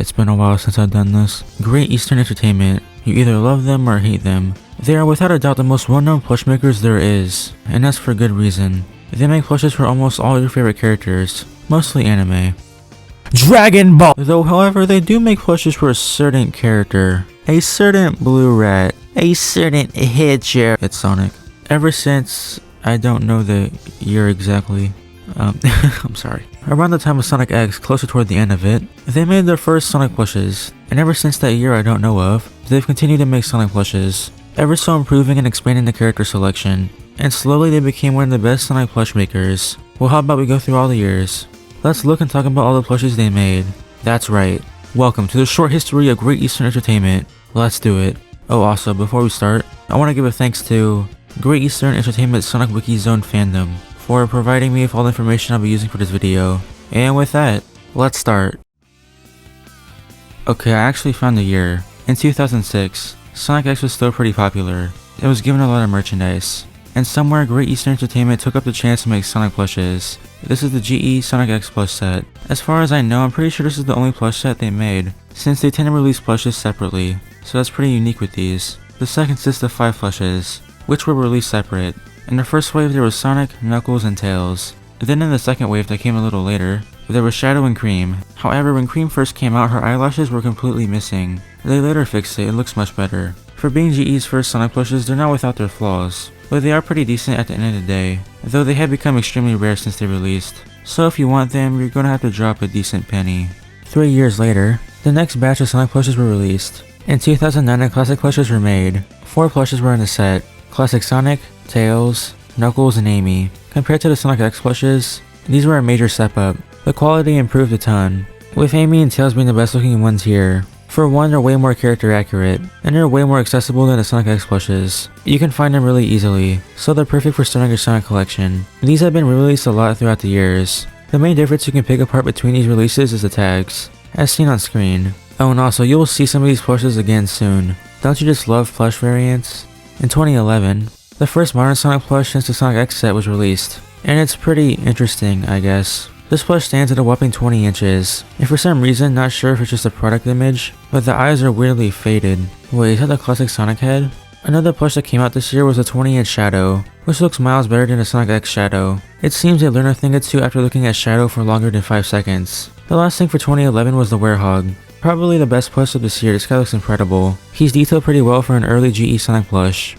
It's been a while since I've done this. Great Eastern Entertainment. You either love them or hate them. They are without a doubt the most well-known plush makers there is, and that's for good reason. They make plushes for almost all your favorite characters, mostly anime. Dragon Ball! Though, however, they do make plushes for a certain character. A certain blue rat. A certain hitcher. It's Sonic. Ever since, I don't know the year exactly. I'm sorry. Around the time of Sonic X, closer toward the end of it, they made their first Sonic plushes, and ever since that year I don't know of, they've continued to make Sonic plushes, ever so improving and expanding the character selection, and slowly they became one of the best Sonic plush makers. Well, how about we go through all the years? Let's look and talk about all the plushes they made. That's right. Welcome to the short history of Great Eastern Entertainment. Let's do it. Oh, also, before we start, I want to give a thanks to Great Eastern Entertainment Sonic Wiki Zone fandom for providing me with all the information I'll be using for this video. And with that, let's start. Okay, I actually found the year. In 2006, Sonic X was still pretty popular. It was given a lot of merchandise. And somewhere Great Eastern Entertainment took up the chance to make Sonic plushes. This is the GE Sonic X plush set. As far as I know, I'm pretty sure this is the only plush set they made, since they tend to release plushes separately, so that's pretty unique with these. The set consists of 5 plushes, which were released separate. In the first wave there was Sonic, Knuckles, and Tails. Then in the second wave that came a little later, there was Shadow and Cream. However, when Cream first came out, her eyelashes were completely missing. They later fixed it, it looks much better. For being GE's first Sonic plushes, they're not without their flaws, but they are pretty decent at the end of the day, though they have become extremely rare since they released. So if you want them, you're gonna have to drop a decent penny. 3 years later, the next batch of Sonic plushes were released. In 2009, the classic plushes were made. 4 plushes were in the set: Classic Sonic, Tails, Knuckles, and Amy. Compared to the Sonic X plushes, these were a major step up. The quality improved a ton, with Amy and Tails being the best looking ones here. For one, they're way more character accurate, and they're way more accessible than the Sonic X plushes. You can find them really easily, so they're perfect for starting your Sonic collection. These have been re-released a lot throughout the years. The main difference you can pick apart between these releases is the tags, as seen on screen. Oh, and also, you will see some of these plushes again soon. Don't you just love plush variants? In 2011, the first modern Sonic plush since the Sonic X set was released, and it's pretty interesting, I guess. This plush stands at a whopping 20 inches, and for some reason, not sure if it's just a product image, but the eyes are weirdly faded. Wait, is that the classic Sonic head? Another plush that came out this year was a 20-inch Shadow, which looks miles better than the Sonic X Shadow. It seems they learned a thing or two after looking at Shadow for longer than 5 seconds. The last thing for 2011 was the Werehog. Probably the best plush of this year. This guy looks incredible. He's detailed pretty well for an early GE Sonic plush.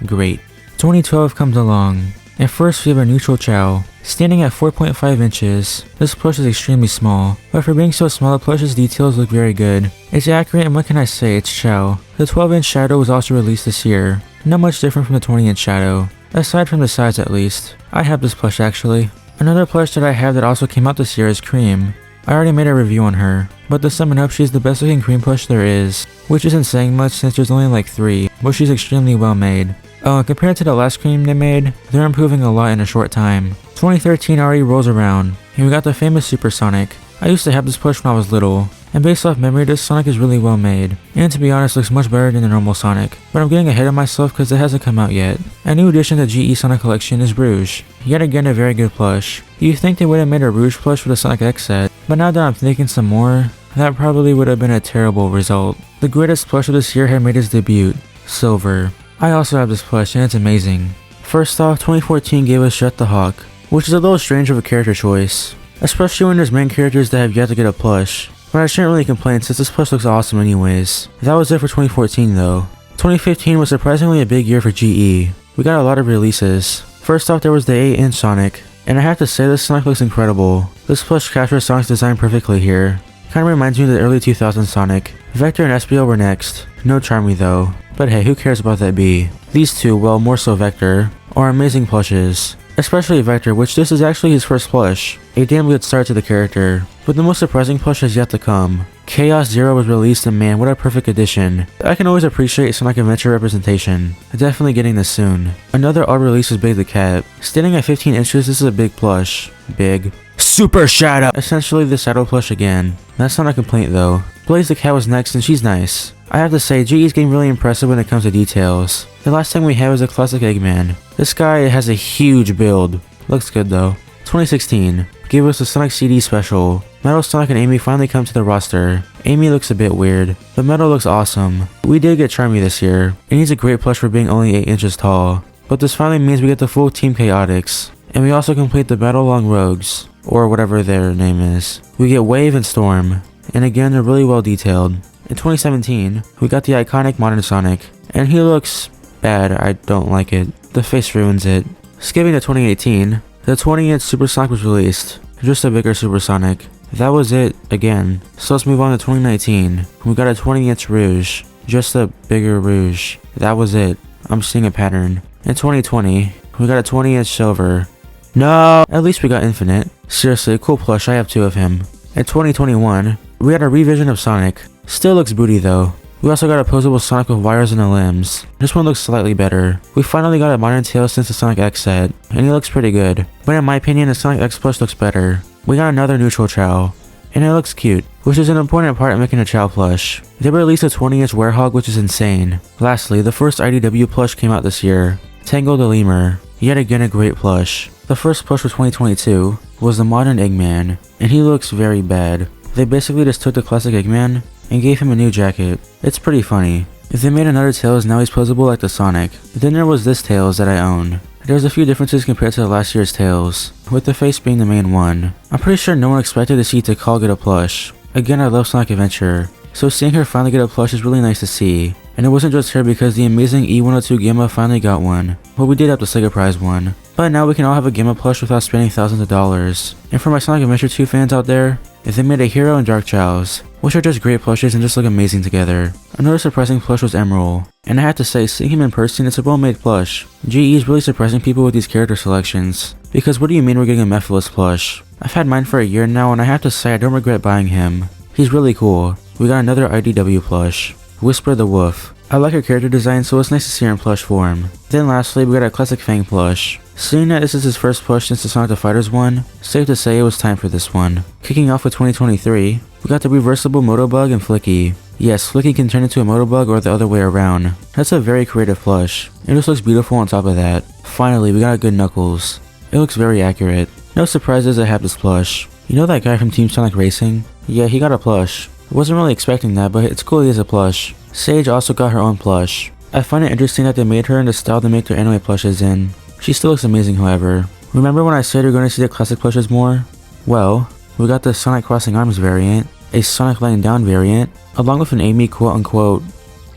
Great. 2012 comes along, and first we have our neutral Chow. Standing at 4.5 inches, this plush is extremely small, but for being so small, the plush's details look very good. It's accurate, and what can I say, it's Chow. The 12-inch Shadow was also released this year, not much different from the 20-inch Shadow, aside from the size at least. I have this plush actually. Another plush that I have that also came out this year is Cream. I already made a review on her, but to sum it up, she's the best looking Cream plush there is, which isn't saying much since there's only like 3, but she's extremely well made. Oh, and compared to the last Cream they made, they're improving a lot in a short time. 2013 already rolls around, and we got the famous Super Sonic. I used to have this plush when I was little, and based off memory, this Sonic is really well made, and to be honest, looks much better than the normal Sonic. But I'm getting ahead of myself because it hasn't come out yet. A new addition to GE Sonic collection is Rouge. Yet again, a very good plush. You'd think they would have made a Rouge plush for the Sonic X set, but now that I'm thinking some more, that probably would have been a terrible result. The greatest plush of this year had made its debut, Silver. I also have this plush, and it's amazing. First off, 2014 gave us Jet the Hawk, which is a little strange of a character choice, especially when there's main characters that have yet to get a plush, but I shouldn't really complain since this plush looks awesome anyways. That was it for 2014 though. 2015 was surprisingly a big year for GE. We got a lot of releases. First off, there was the 8-inch Sonic, and I have to say this Sonic looks incredible. This plush captures Sonic's design perfectly here. Kinda reminds me of the early 2000s Sonic. Vector and Espio were next. No Charmy though, but hey, who cares about that B? These two, well more so Vector, are amazing plushes. Especially Vector, which this is actually his first plush. A damn good start to the character. But the most surprising plush has yet to come. Chaos Zero was released, and man, what a perfect addition. I can always appreciate Sonic Adventure representation. Definitely getting this soon. Another odd release is Big the Cat. Standing at 15 inches, this is a big plush. Big. Super Shadow! Essentially the Shadow plush again. That's not a complaint though. Blaze the Cat was next, and she's nice. I have to say, GE's getting really impressive when it comes to details. The last thing we have is a classic Eggman. This guy has a huge build. Looks good though. 2016 gave us the Sonic CD special. Metal, Sonic, and Amy finally come to the roster. Amy looks a bit weird, but Metal looks awesome. We did get Charmy this year, and he's a great plush for being only 8 inches tall. But this finally means we get the full Team Chaotix, and we also complete the Battle Long Rogues, or whatever their name is. We get Wave and Storm, and again they're really well detailed. In 2017, we got the iconic Modern Sonic, and he looks bad. I don't like it. The face ruins it. Skipping to 2018, the 20-inch Supersonic was released, just a bigger Supersonic. That was it again. So let's move on to 2019. We got a 20-inch Rouge, just a bigger Rouge. That was it. I'm seeing a pattern. In 2020, we got a 20-inch Silver. No! At least we got Infinite. Seriously, cool plush, I have 2 of him. In 2021, we had a revision of Sonic. Still looks booty though. We also got a posable Sonic with wires in the limbs. This one looks slightly better. We finally got a modern tail since the Sonic X set, and he looks pretty good. But in my opinion, the Sonic X plush looks better. We got another neutral Chow, and it looks cute, which is an important part in making a Chow plush. They released a 20-inch Werehog, which is insane. Lastly, the first IDW plush came out this year, Tango the Lemur. Yet again a great plush. The first plush for 2022 was the modern Eggman, and he looks very bad. They basically just took the classic Eggman and gave him a new jacket. It's pretty funny. If they made another Tails, now he's posable like the Sonic. Then there was this Tails that I own. There's a few differences compared to last year's Tails, with the face being the main one. I'm pretty sure no one expected to see Tikal get a plush. Again, I love Sonic Adventure, so seeing her finally get a plush is really nice to see. And it wasn't just her because the amazing E102 Gamma finally got one, but we did have the Sega Prize one. But now we can all have a Gamma plush without spending thousands of dollars. And for my Sonic Adventure 2 fans out there, if they made a Hero and Dark Chows, which are just great plushes and just look amazing together. Another surprising plush was Emerald, and I have to say, seeing him in person, it's a well-made plush. GE is really surprising people with these character selections, because what do you mean we're getting a Mephiles plush? I've had mine for a year now, and I have to say I don't regret buying him. He's really cool. We got another IDW plush, Whisper the Wolf. I like her character design, so it's nice to see her in plush form. Then lastly, we got a classic Fang plush. Seeing that this is his first plush since the Sonic the Fighters one, safe to say it was time for this one. Kicking off with 2023, we got the reversible Motobug and Flicky. Yes, Flicky can turn into a Motobug or the other way around. That's a very creative plush. It just looks beautiful on top of that. Finally, we got a good Knuckles. It looks very accurate. No surprises I have this plush. You know that guy from Team Sonic Racing? Yeah, he got a plush. I wasn't really expecting that, but it's cool he has a plush. Sage also got her own plush. I find it interesting that they made her in the style they make their anime plushes in. She still looks amazing however. Remember when I said you're going to see the classic plushes more? Well, we got the Sonic Crossing Arms variant, a Sonic Laying Down variant, along with an Amy quote-unquote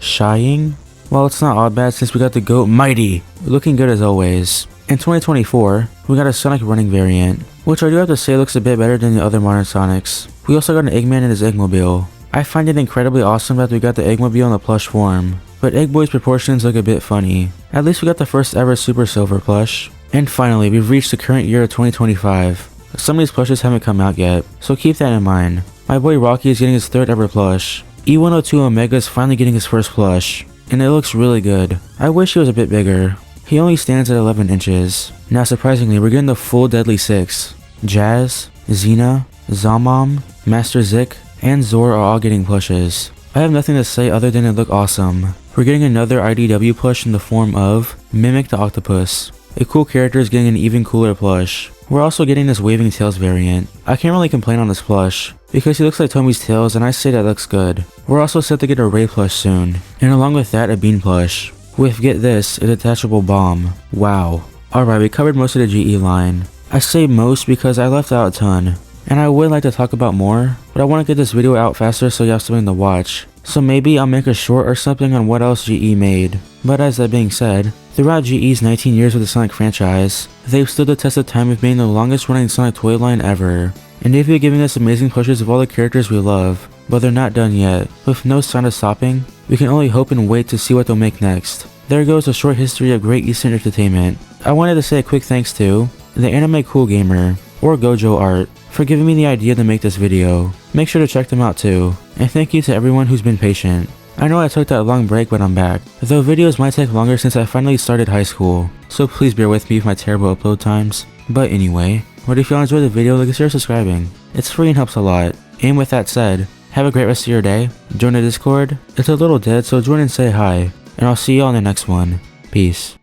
shying? Well, it's not all bad since we got the GOAT Mighty, looking good as always. In 2024, we got a Sonic Running variant, which I do have to say looks a bit better than the other modern Sonics. We also got an Eggman in his Eggmobile. I find it incredibly awesome that we got the Eggmobile in the plush form, but Eggboy's proportions look a bit funny. At least we got the first ever Super Silver plush. And finally, we've reached the current year of 2025. Some of these plushes haven't come out yet, so keep that in mind. My boy Rocky is getting his 3rd ever plush. E102 Omega is finally getting his first plush, and it looks really good. I wish he was a bit bigger. He only stands at 11 inches. Now surprisingly, we're getting the full Deadly 6. Jazz, Xena, Zamam, Master Zik, and Zor are all getting plushes. I have nothing to say other than it look awesome. We're getting another IDW plush in the form of Mimic the Octopus. A cool character is getting an even cooler plush. We're also getting this Waving Tails variant. I can't really complain on this plush, because he looks like Tommy's Tails and I say that looks good. We're also set to get a Ray plush soon, and along with that a Bean plush. With, get this, a detachable bomb. Wow. Alright, we covered most of the GE line. I say most because I left out a ton, and I would like to talk about more, but I want to get this video out faster so you have something to watch. So maybe I'll make a short or something on what else GE made. But as that being said, throughout GE's 19 years with the Sonic franchise, they've stood the test of time of being the longest running Sonic toy line ever. And they've been giving us amazing plushes of all the characters we love, but they're not done yet. With no sign of stopping, we can only hope and wait to see what they'll make next. There goes a short history of Great Eastern Entertainment. I wanted to say a quick thanks to the Anime Cool Gamer, or Gojo Art, for giving me the idea to make this video. Make sure to check them out too, and thank you to everyone who's been patient. I know I took that long break, but I'm back, though videos might take longer since I finally started high school, so please bear with me with my terrible upload times. But anyway, if y'all enjoyed the video, consider subscribing. It's free and helps a lot. And with that said, have a great rest of your day, join the Discord, it's a little dead so join and say hi, and I'll see y'all in the next one. Peace.